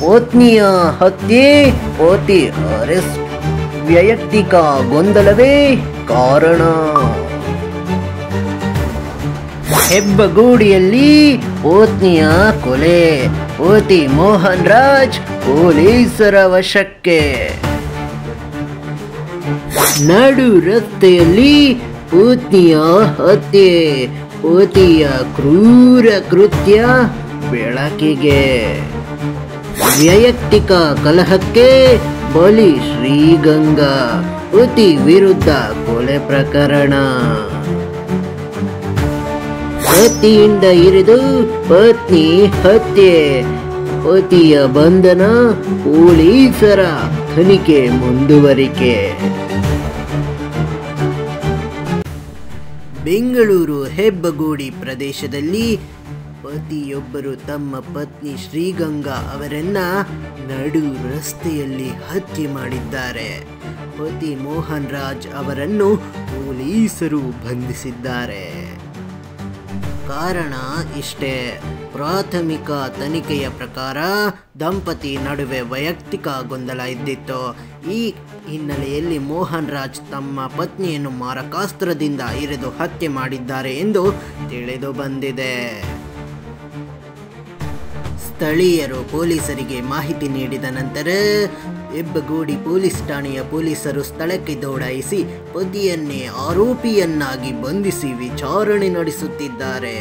ಪತ್ನಿಯ ಹತ್ಯೆ, ಪತಿ ಅರೆಸ್ಟ್, ವೈಯಕ್ತಿಕ ಗೊಂದಲವೇ ಕಾರಣ. ಹೆಬ್ಬಗೋಡಿಯಲ್ಲಿ ಪತ್ನಿಯ ಕೊಲೆ, ಪತಿ ಮೋಹನ್ ರಾಜ್ ಪೊಲೀಸರ ವಶಕ್ಕೆ. ನಡು ರಸ್ತೆಯಲ್ಲಿ ಪತ್ನಿಯ ಹತ್ಯೆ, ಪತಿಯ ಕ್ರೂರ ಕೃತ್ಯ ಬೆಳಕಿಗೆ. ವೈಯಕ್ತಿಕ ಕಲಹಕ್ಕೆ ಬಲಿ ಶ್ರೀಗಂಗಾ, ಪತಿ ವಿರುದ್ಧ ಕೊಲೆ ಪ್ರಕರಣ. ಪತಿಯಿಂದ ಇರಿದು ಪತ್ನಿ ಹತ್ಯೆ, ಪತಿಯ ಬಂಧನ, ಪೊಲೀಸರ ತನಿಖೆ ಮುಂದುವರಿಕೆ. ಬೆಂಗಳೂರು ಹೆಬ್ಬಗೋಡಿ ಪ್ರದೇಶದಲ್ಲಿ ಪತಿಯೊಬ್ಬರು ತಮ್ಮ ಪತ್ನಿ ಶ್ರೀಗಂಗಾ ಅವರನ್ನ ನಡು ರಸ್ತೆಯಲ್ಲಿ ಹತ್ಯೆ ಮಾಡಿದ್ದಾರೆ. ಪತಿ ಮೋಹನ್ ರಾಜ್ ಅವರನ್ನು ಪೊಲೀಸರು ಬಂಧಿಸಿದ್ದಾರೆ. ಕಾರಣ ಇಷ್ಟೇ. ಪ್ರಾಥಮಿಕ ತನಿಖೆಯ ಪ್ರಕಾರ ದಂಪತಿ ನಡುವೆ ವೈಯಕ್ತಿಕ ಗೊಂದಲ ಇದ್ದಿತ್ತು. ಈ ಹಿನ್ನೆಲೆಯಲ್ಲಿ ಮೋಹನ್ ರಾಜ್ ತಮ್ಮ ಪತ್ನಿಯನ್ನು ಮಾರಕಾಸ್ತ್ರದಿಂದ ಇರಿದು ಹತ್ಯೆ ಮಾಡಿದ್ದಾರೆ ಎಂದು ತಿಳಿದು ಬಂದಿದೆ. ಸ್ಥಳೀಯರು ಪೊಲೀಸರಿಗೆ ಮಾಹಿತಿ ನೀಡಿದ ನಂತರ ಹೆಬ್ಬಗೋಡಿ ಪೊಲೀಸ್ ಠಾಣೆಯ ಪೊಲೀಸರು ಸ್ಥಳಕ್ಕೆ ದೌಡಾಯಿಸಿ ಪತಿಯನ್ನೇ ಆರೋಪಿಯನ್ನಾಗಿ ಬಂಧಿಸಿ ವಿಚಾರಣೆ ನಡೆಸುತ್ತಿದ್ದಾರೆ.